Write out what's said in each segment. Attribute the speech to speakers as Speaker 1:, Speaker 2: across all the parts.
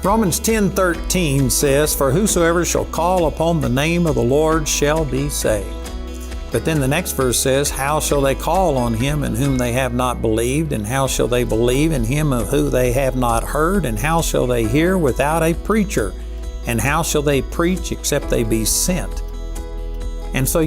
Speaker 1: Romans 10:13 says, "For whosoever shall call upon the name of the Lord shall be saved." But then the next verse says, "How shall they call on him in whom they have not believed? And how shall they believe in him of whom they have not heard? And how shall they hear without a preacher? And how shall they preach except they be sent?" And so,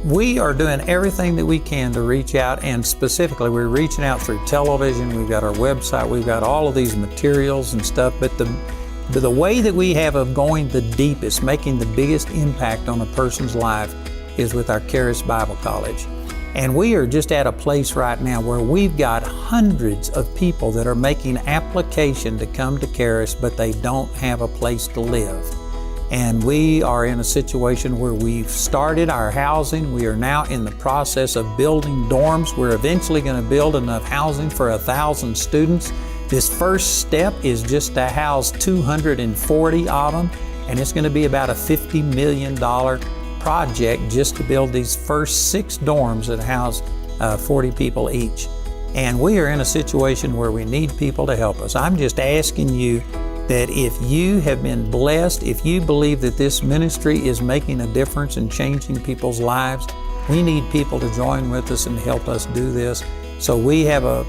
Speaker 1: we are doing everything that we can to reach out, and specifically we're reaching out through television. We've got our website, we've got all of these materials and stuff, but the way that we have of going the deepest, making the biggest impact on a person's life is with our Charis Bible College. And we are just at a place right now where we've got hundreds of people that are making application to come to Charis, but they don't have a place to live. And we are in a situation where we've started our housing. We are now in the process of building dorms. We're eventually going to build enough housing for 1,000 students. This first step is just to house 240 of them, and it's going to be about a $50 million project just to build these first 6 dorms that house 40 people each. And we are in a situation where we need people to help us. I'm just asking you that if you have been blessed, if you believe that this ministry is making a difference and changing people's lives, we need people to join with us and help us do this. So we have a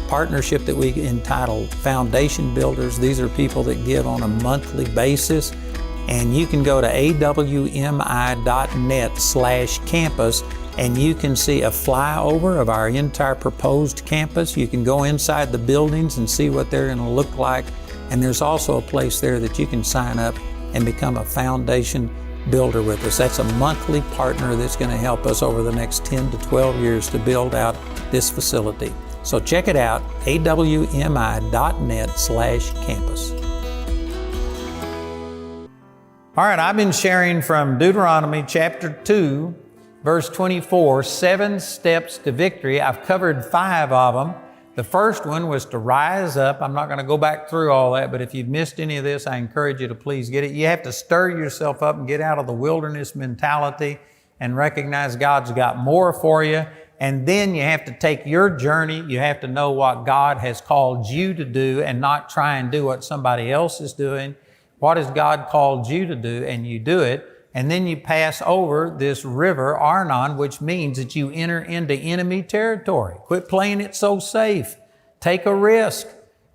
Speaker 1: partnership that we entitled Foundation Builders. These are people that give on a monthly basis. And you can go to awmi.net/campus and you can see a flyover of our entire proposed campus. You can go inside the buildings and see what they're going to look like. And there's also a place there that you can sign up and become a foundation builder with us. That's a monthly partner that's going to help us over the next 10 to 12 years to build out this facility. So check it out, awmi.net/campus. All right, I've been sharing from Deuteronomy chapter 2, verse 24, 7 steps to victory. I've covered 5 of them. The first one was to rise up. I'm not going to go back through all that, but if you've missed any of this, I encourage you to please get it. You have to stir yourself up and get out of the wilderness mentality and recognize God's got more for you. And then you have to take your journey. You have to know what God has called you to do and not try and do what somebody else is doing. What has God called you to do? And you do it. And then you pass over this river, Arnon, which means that you enter into enemy territory. Quit playing it so safe. Take a risk.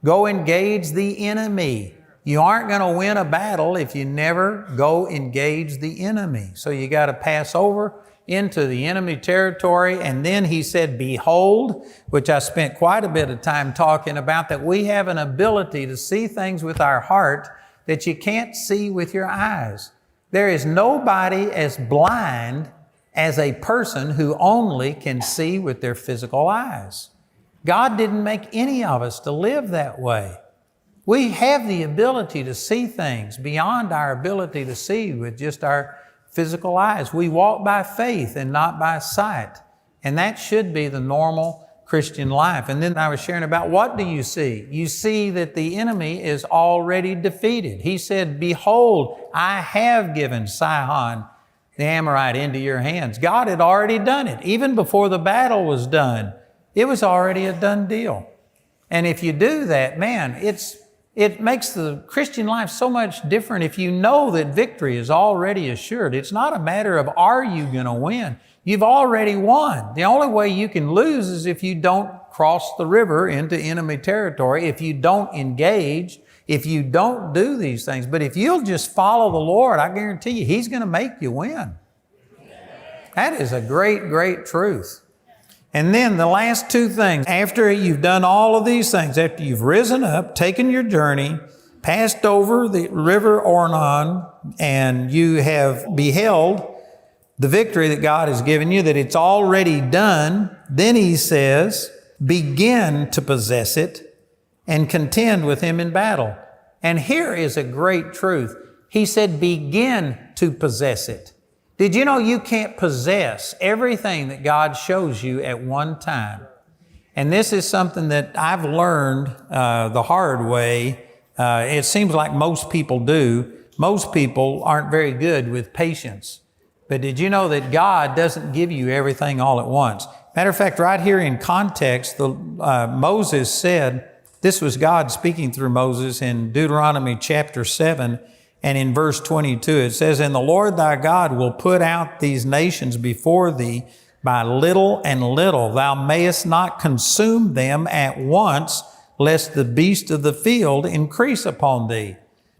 Speaker 1: Go engage the enemy. You aren't going to win a battle if you never go engage the enemy. So you got to pass over into the enemy territory. And then he said, "Behold," which I spent quite a bit of time talking about, that we have an ability to see things with our heart that you can't see with your eyes. There is nobody as blind as a person who only can see with their physical eyes. God didn't make any of us to live that way. We have the ability to see things beyond our ability to see with just our physical eyes. We walk by faith and not by sight. And that should be the normal Christian life. And then I was sharing about, what do you see? You see that the enemy is already defeated. He said, "Behold, I have given Sihon the Amorite into your hands." God had already done it. Even before the battle was done, it was already a done deal. And if you do that, man, it makes the Christian life so much different if you know that victory is already assured. It's not a matter of, are you going to win? You've already won. The only way you can lose is if you don't cross the river into enemy territory, if you don't engage, if you don't do these things. But if you'll just follow the Lord, I guarantee you, He's going to make you win. That is a great, great truth. And then the last 2 things, after you've done all of these things, after you've risen up, taken your journey, passed over the river Arnon, and you have beheld the victory that God has given you, that it's already done, then he says, begin to possess it and contend with him in battle. And here is a great truth. He said, begin to possess it. Did you know you can't possess everything that God shows you at one time? And this is something that I've learned the hard way. It seems like most people do. Most people aren't very good with patience. But did you know that God doesn't give you everything all at once? Matter of fact, right here in context, Moses said This was God speaking through Moses in Deuteronomy chapter 7 and in verse 22. It says, "And the Lord thy God will put out these nations before thee by little and little. Thou mayest not consume them at once, lest the beast of the field increase upon thee."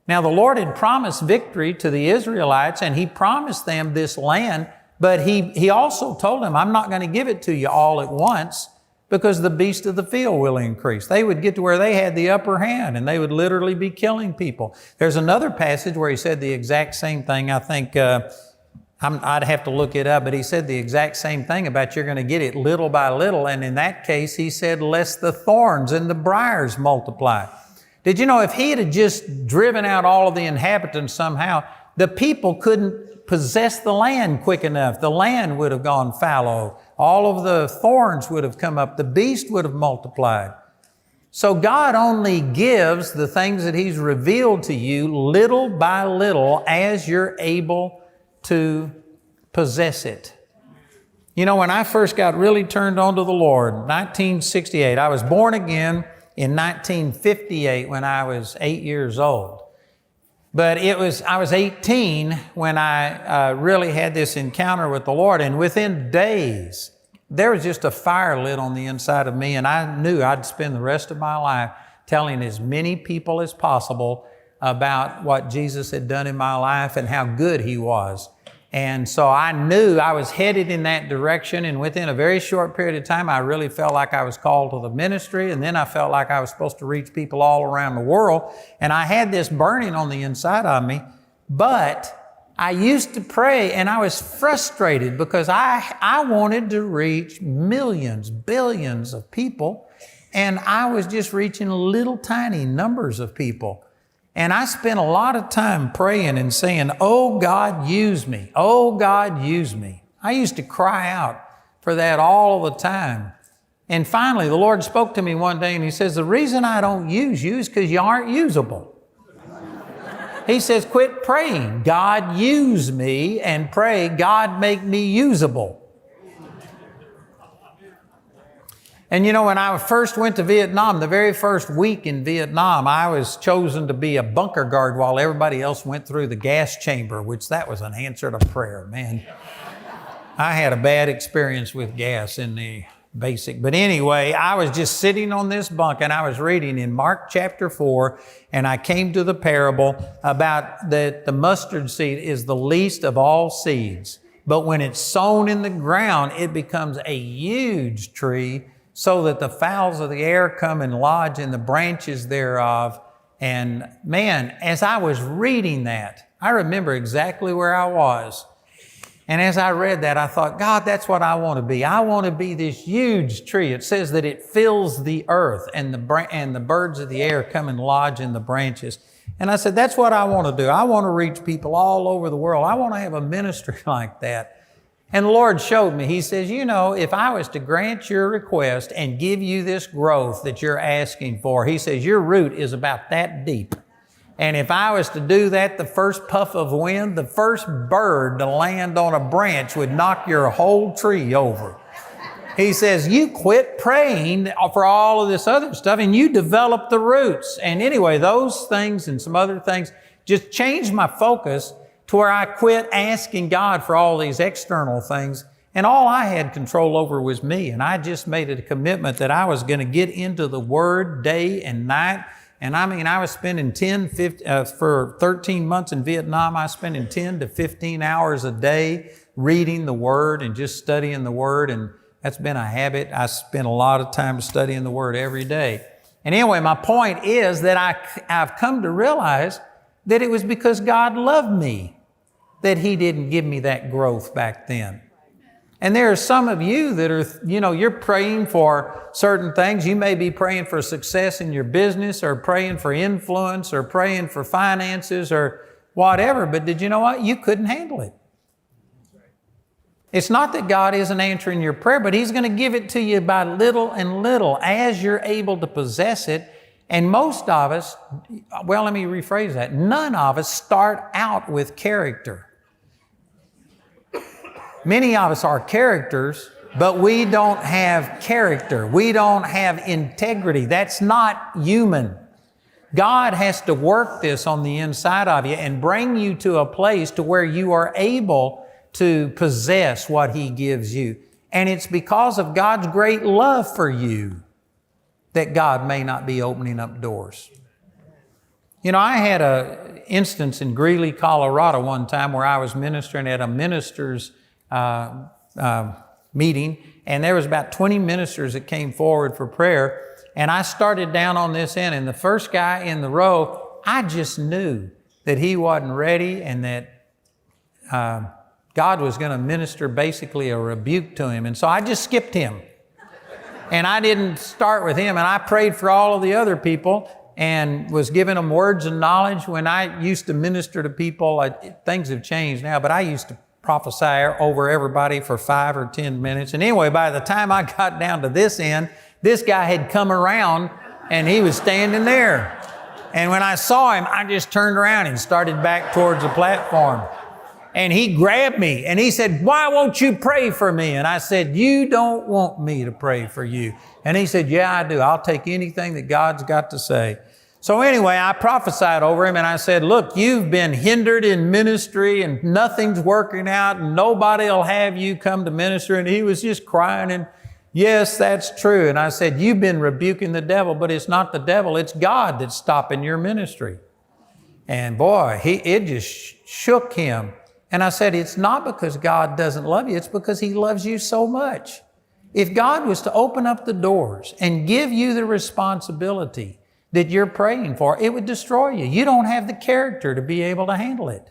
Speaker 1: Now the Lord had promised victory to the Israelites, and He promised them this land, but He also told them, "I'm not going to give it to you all at once, because the beast of the field will increase." They would get to where they had the upper hand, and they would literally be killing people. There's another passage where He said the exact same thing. I think I'd have to look it up, but He said the exact same thing about you're going to get it little by little. And in that case, He said, "Lest the thorns and the briars multiply." Did you know if He had just driven out all of the inhabitants somehow, the people couldn't possess the land quick enough. The land would have gone fallow. All of the thorns would have come up. The beast would have multiplied. So God only gives the things that He's revealed to you little by little as you're able to possess it. You know, when I first got really turned on to the Lord, 1968, I was born again in 1958 when I was 8 years old. But I was 18 when I really had this encounter with the Lord. And within days, there was just a fire lit on the inside of me. And I knew I'd spend the rest of my life telling as many people as possible about what Jesus had done in my life and how good He was. And so I knew I was headed in that direction. And within a very short period of time, I really felt like I was called to the ministry. And then I felt like I was supposed to reach people all around the world. And I had this burning on the inside of me. But I used to pray and I was frustrated because I wanted to reach millions, billions of people. And I was just reaching little tiny numbers of people. And I spent a lot of time praying and saying, "Oh God, use me. Oh God, use me." I used to cry out for that all the time. And finally, the Lord spoke to me one day and He says, "The reason I don't use you is because you aren't usable." He says, "Quit praying, God use me, and pray, God make me usable." And you know, when I first went to Vietnam, the very first week in Vietnam, I was chosen to be a bunker guard while everybody else went through the gas chamber, which that was an answer to prayer, man. I had a bad experience with gas in the basic. But anyway, I was just sitting on this bunk and I was reading in Mark chapter 4, and I came to the parable about that the mustard seed is the least of all seeds. But when it's sown in the ground, it becomes a huge tree, so that the fowls of the air come and lodge in the branches thereof. And man, as I was reading that, I remember exactly where I was. And as I read that, I thought, God, that's what I want to be. I want to be this huge tree. It says that it fills the earth, and the birds of the air come and lodge in the branches. And I said, that's what I want to do. I want to reach people all over the world. I want to have a ministry like that. And the Lord showed me. He says, you know, if I was to grant your request and give you this growth that you're asking for, He says, your root is about that deep. And if I was to do that, the first puff of wind, the first bird to land on a branch would knock your whole tree over. He says, you quit praying for all of this other stuff and you develop the roots. And anyway, those things and some other things just changed my focus to where I quit asking God for all these external things, and all I had control over was me. And I just made it a commitment that I was going to get into the Word day and night. And I mean, I was spending for 13 months in Vietnam, I was spending 10 to 15 hours a day reading the Word and just studying the Word. And that's been a habit. I spent a lot of time studying the Word every day. And anyway, my point is that I've come to realize that it was because God loved me that He didn't give me that growth back then. And there are some of you that are, you know, you're praying for certain things. You may be praying for success in your business, or praying for influence, or praying for finances, or whatever. But did you know what? You couldn't handle it. It's not that God isn't answering your prayer, but He's going to give it to you by little and little as you're able to possess it. And most of us, well, let me rephrase that. None of us start out with character. Many of us are characters, but we don't have character. We don't have integrity. That's not human. God has to work this on the inside of you and bring you to a place to where you are able to possess what He gives you. And it's because of God's great love for you that God may not be opening up doors. You know, I had an instance in Greeley, Colorado one time where I was ministering at a minister's meeting, and there was about 20 ministers that came forward for prayer. And I started down on this end, and the first guy in the row, I just knew that he wasn't ready and that God was going to minister basically a rebuke to him. And so I just skipped him. And I didn't start with him, and I prayed for all of the other people and was giving them words of knowledge. When I used to minister to people, things have changed now, but I used to prophesy over everybody for 5 or 10 minutes. And anyway, by the time I got down to this end, this guy had come around and he was standing there. And when I saw him, I just turned around and started back towards the platform. And he grabbed me and he said, "Why won't you pray for me?" And I said, "You don't want me to pray for you." And he said, "Yeah, I do. I'll take anything that God's got to say." So anyway, I prophesied over him and I said, "Look, you've been hindered in ministry and nothing's working out and nobody will have you come to minister." And he was just crying and, "Yes, that's true." And I said, "You've been rebuking the devil, but it's not the devil. It's God that's stopping your ministry." And boy, it just shook him. And I said, "It's not because God doesn't love you. It's because He loves you so much. If God was to open up the doors and give you the responsibility that you're praying for, it would destroy you. You don't have the character to be able to handle it."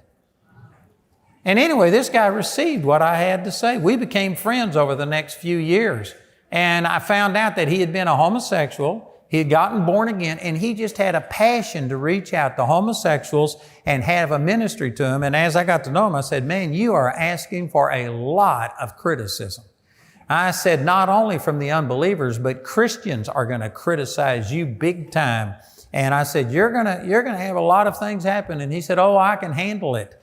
Speaker 1: And anyway, this guy received what I had to say. We became friends over the next few years. And I found out that he had been a homosexual. He had gotten born again, and he just had a passion to reach out to homosexuals and have a ministry to them. And as I got to know him, I said, "Man, you are asking for a lot of criticism." I said, not only from the unbelievers, but Christians are going to criticize you big time. And I said, you're going to have a lot of things happen. And he said, "Oh, I can handle it."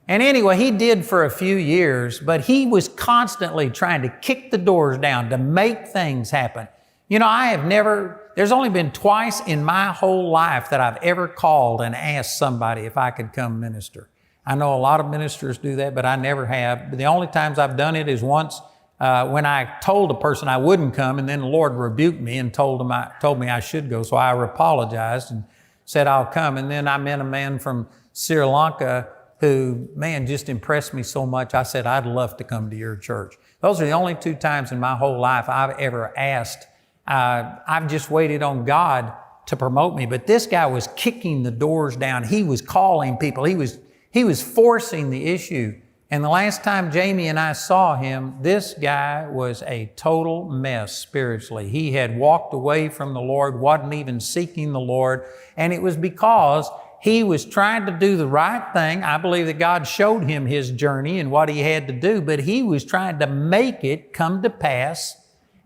Speaker 1: And anyway, he did for a few years, but he was constantly trying to kick the doors down to make things happen. You know, there's only been twice in my whole life that I've ever called and asked somebody if I could come minister. I know a lot of ministers do that, but I never have. The only times I've done it is once when I told a person I wouldn't come, and then the Lord rebuked me and told me I should go. So I apologized and said I'll come. And then I met a man from Sri Lanka who, man, just impressed me so much. I said, "I'd love to come to your church." Those are the only 2 times in my whole life I've ever asked. I've just waited on God to promote me. But this guy was kicking the doors down. He was calling people. He was forcing the issue. And the last time Jamie and I saw him, this guy was a total mess spiritually. He had walked away from the Lord, wasn't even seeking the Lord. And it was because he was trying to do the right thing. I believe that God showed him his journey and what he had to do, but he was trying to make it come to pass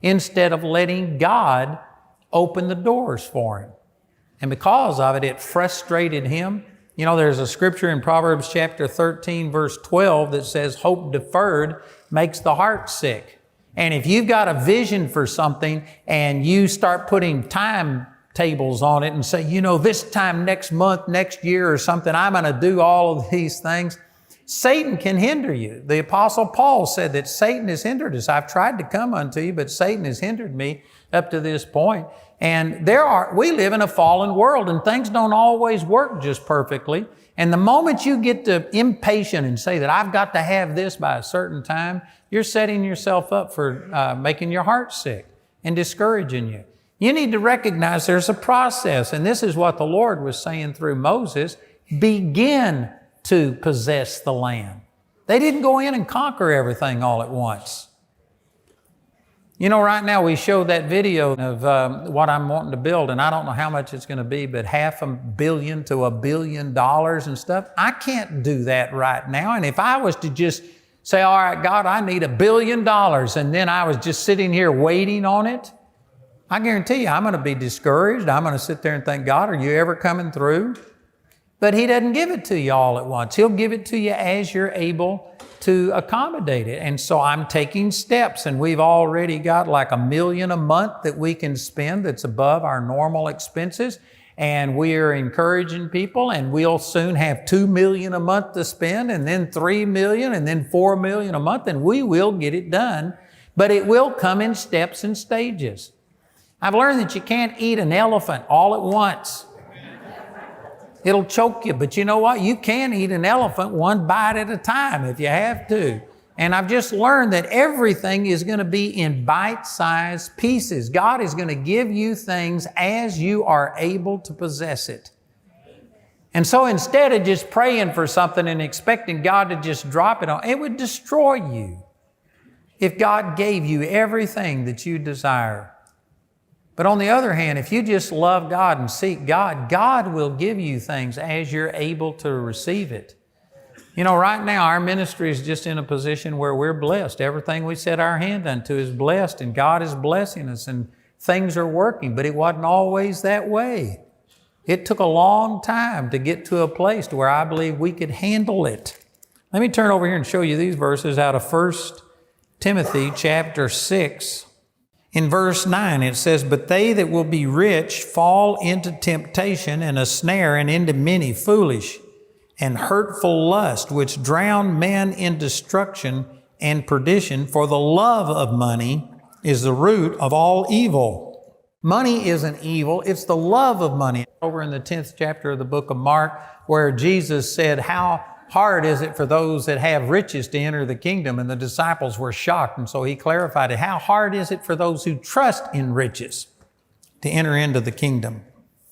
Speaker 1: instead of letting God open the doors for him. And because of it, it frustrated him. You know, there's a scripture in Proverbs chapter 13, verse 12 that says, "Hope deferred makes the heart sick." And if you've got a vision for something and you start putting timetables on it and say, you know, this time next month, next year or something, I'm going to do all of these things, Satan can hinder you. The Apostle Paul said that Satan has hindered us. "I've tried to come unto you, but Satan has hindered me up to this point." And we live in a fallen world and things don't always work just perfectly. And the moment you get impatient and say that I've got to have this by a certain time, you're setting yourself up for making your heart sick and discouraging you. You need to recognize there's a process. And this is what the Lord was saying through Moses. Begin to possess the land. They didn't go in and conquer everything all at once. You know, right now we showed that video of what I'm wanting to build, and I don't know how much it's going to be, but $500 million to $1 billion and stuff. I can't do that right now. And if I was to just say, "All right, God, I need $1 billion," and then I was just sitting here waiting on it, I guarantee you I'm going to be discouraged. I'm going to sit there and think, "God, are you ever coming through?" But He doesn't give it to you all at once. He'll give it to you as you're able to accommodate it. And so I'm taking steps, and we've already got like $1 million a month that we can spend that's above our normal expenses. And we are encouraging people, and we'll soon have $2 million a month to spend, and then $3 million, and then $4 million a month, and we will get it done. But it will come in steps and stages. I've learned that you can't eat an elephant all at once. It'll choke you, but you know what? You can eat an elephant one bite at a time if you have to. And I've just learned that everything is going to be in bite-sized pieces. God is going to give you things as you are able to possess it. And so instead of just praying for something and expecting God to just drop it on, it would destroy you if God gave you everything that you desire. But on the other hand, if you just love God and seek God, God will give you things as you're able to receive it. You know, right now our ministry is just in a position where we're blessed. Everything we set our hand unto is blessed, and God is blessing us, and things are working. But it wasn't always that way. It took a long time to get to a place to where I believe we could handle it. Let me turn over here and show you these verses out of 1 Timothy chapter 6. In verse 9 it says, "But they that will be rich fall into temptation and a snare, and into many foolish and hurtful lust, which drown men in destruction and perdition. For the love of money is the root of all evil." Money isn't evil, it's the love of money. Over in the 10th chapter of the book of Mark, where Jesus said, "How hard is it for those that have riches to enter the kingdom?" And the disciples were shocked. And so He clarified it. How hard is it for those who trust in riches to enter into the kingdom?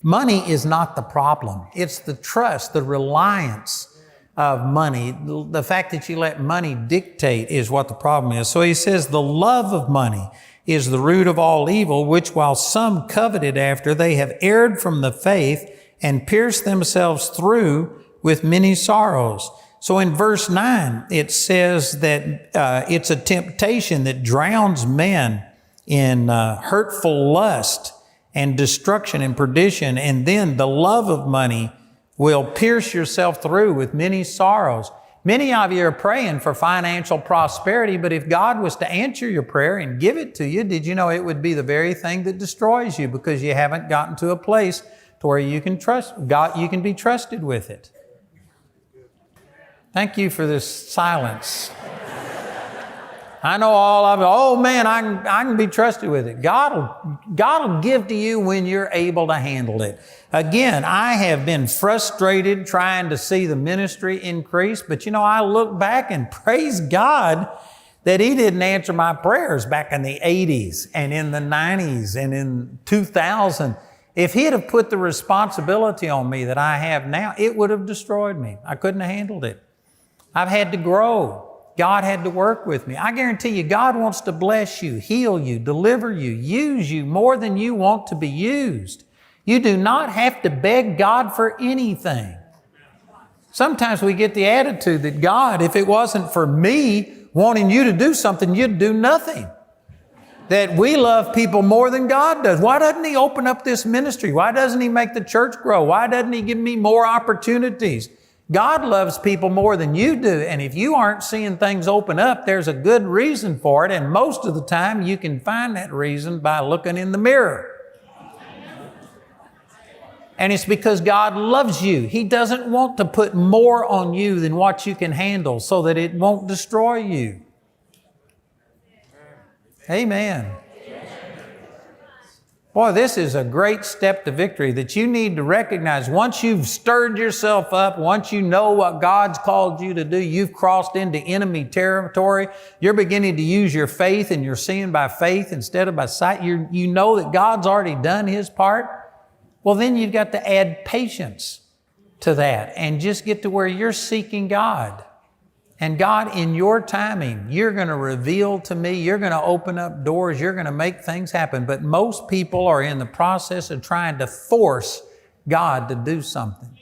Speaker 1: Money is not the problem. It's the trust, the reliance of money. The fact that you let money dictate is what the problem is. So He says, "The love of money is the root of all evil, which while some coveted after, they have erred from the faith and pierced themselves through with many sorrows." So in verse 9, it says that it's a temptation that drowns men in hurtful lust and destruction and perdition. And then the love of money will pierce yourself through with many sorrows. Many of you are praying for financial prosperity, but if God was to answer your prayer and give it to you, did you know it would be the very thing that destroys you, because you haven't gotten to a place to where you can trust God, you can be trusted with it. Thank you for this silence. I know all of you, oh man, I can be trusted with it. God will give to you when you're able to handle it. Again, I have been frustrated trying to see the ministry increase, but you know, I look back and praise God that He didn't answer my prayers back in the 80s and in the 90s and in 2000. If He'd have put the responsibility on me that I have now, it would have destroyed me. I couldn't have handled it. I've had to grow. God had to work with me. I guarantee you, God wants to bless you, heal you, deliver you, use you more than you want to be used. You do not have to beg God for anything. Sometimes we get the attitude that God, if it wasn't for me wanting you to do something, you'd do nothing. That we love people more than God does. Why doesn't He open up this ministry? Why doesn't He make the church grow? Why doesn't He give me more opportunities? God loves people more than you do, and if you aren't seeing things open up, there's a good reason for it, and most of the time you can find that reason by looking in the mirror. And it's because God loves you. He doesn't want to put more on you than what you can handle so that it won't destroy you. Amen. Boy, this is a great step to victory that you need to recognize. Once you've stirred yourself up, once you know what God's called you to do, you've crossed into enemy territory, you're beginning to use your faith and you're seeing by faith instead of by sight. You know that God's already done His part. Well, then you've got to add patience to that and just get to where you're seeking God. And God, in your timing, you're going to reveal to me, you're going to open up doors, you're going to make things happen. But most people are in the process of trying to force God to do something.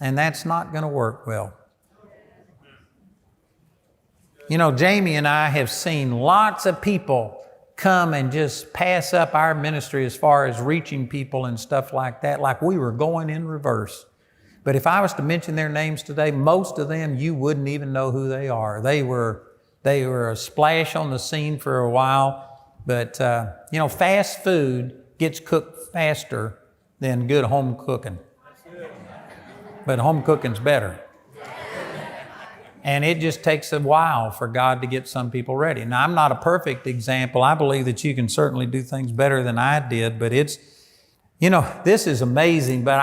Speaker 1: And that's not going to work well. You know, Jamie and I have seen lots of people come and just pass up our ministry as far as reaching people and stuff like that, like we were going in reverse. But if I was to mention their names today, most of them, you wouldn't even know who they are. They were a splash on the scene for a while, but fast food gets cooked faster than good home cooking. But home cooking's better. And it just takes a while for God to get some people ready. Now, I'm not a perfect example. I believe that you can certainly do things better than I did, but this is amazing. But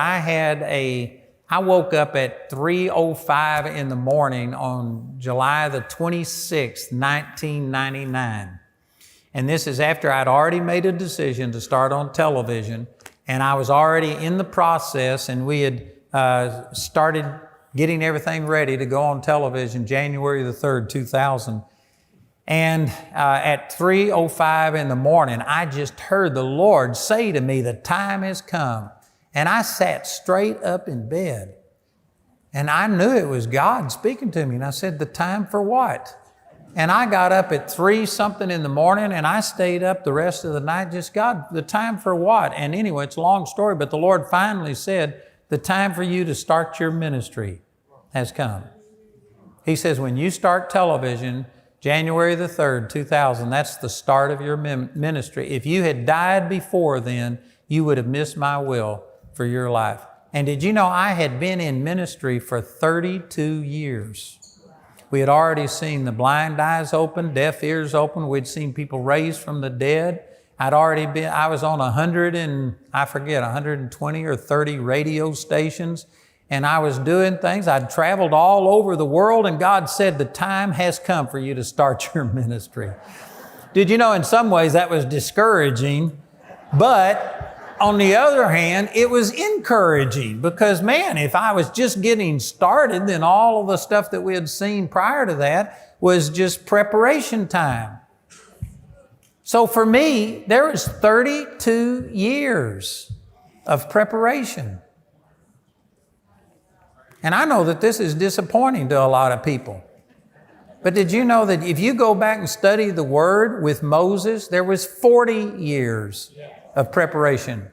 Speaker 1: I woke up at 3:05 in the morning on July the 26th, 1999. And this is after I'd already made a decision to start on television. And I was already in the process, and we had started getting everything ready to go on television January the 3rd, 2000. And at 3:05 in the morning, I just heard the Lord say to me, the time has come. And I sat straight up in bed. And I knew it was God speaking to me. And I said, the time for what? And I got up at 3-something in the morning, and I stayed up the rest of the night. Just, God, the time for what? And anyway, it's a long story, but the Lord finally said, the time for you to start your ministry has come. He says, when you start television, January the 3rd, 2000, that's the start of your ministry. If you had died before then, you would have missed my will for your life. And did you know I had been in ministry for 32 years? We had already seen the blind eyes open, deaf ears open. We'd seen people raised from the dead. I was on 120 or 30 radio stations, and I was doing things. I'd traveled all over the world, and God said, the time has come for you to start your ministry. Did you know in some ways that was discouraging, but on the other hand, it was encouraging because, man, if I was just getting started, then all of the stuff that we had seen prior to that was just preparation time. So for me, there was 32 years of preparation. And I know that this is disappointing to a lot of people. But did you know that if you go back and study the Word with Moses, there was 40 years of preparation.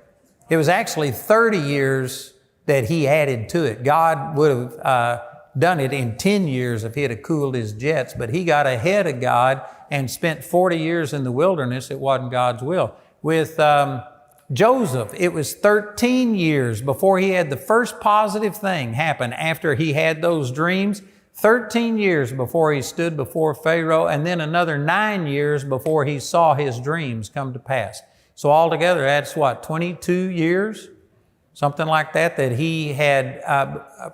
Speaker 1: It was actually 30 years that he added to it. God would have done it in 10 years if he had cooled his jets, but he got ahead of God and spent 40 years in the wilderness. It wasn't God's will. With Joseph, it was 13 years before he had the first positive thing happen after he had those dreams. 13 years before he stood before Pharaoh, and then another 9 years before he saw his dreams come to pass. So altogether, that's 22 years? Something like that he had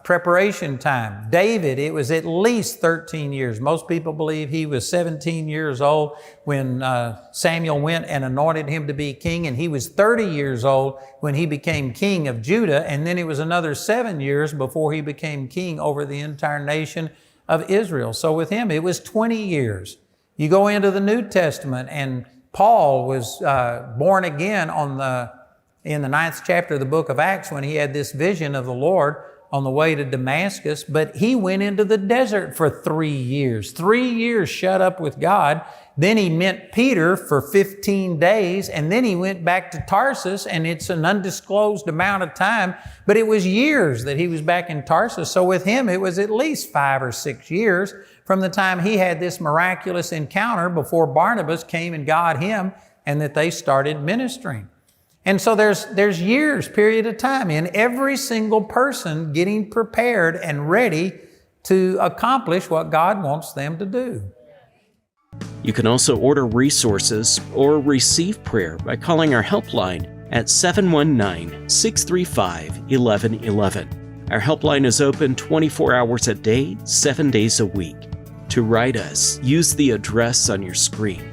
Speaker 1: preparation time. David, it was at least 13 years. Most people believe he was 17 years old when Samuel went and anointed him to be king, and he was 30 years old when he became king of Judah, and then it was another 7 years before he became king over the entire nation of Israel. So with him, it was 20 years. You go into the New Testament, and Paul was born again in the 9th chapter of the book of Acts when he had this vision of the Lord on the way to Damascus, but he went into the desert for 3 years. 3 years shut up with God. Then he met Peter for 15 days, and then he went back to Tarsus, and it's an undisclosed amount of time, but it was years that he was back in Tarsus. So with him, it was at least 5 or 6 years from the time he had this miraculous encounter before Barnabas came and got him, and that they started ministering. And so there's years, period of time in every single person getting prepared and ready to accomplish what God wants them to do.
Speaker 2: You can also order resources or receive prayer by calling our helpline at 719-635-1111. Our helpline is open 24 hours a day, 7 days a week. To write us, use the address on your screen.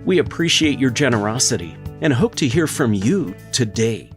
Speaker 2: We appreciate your generosity and hope to hear from you today.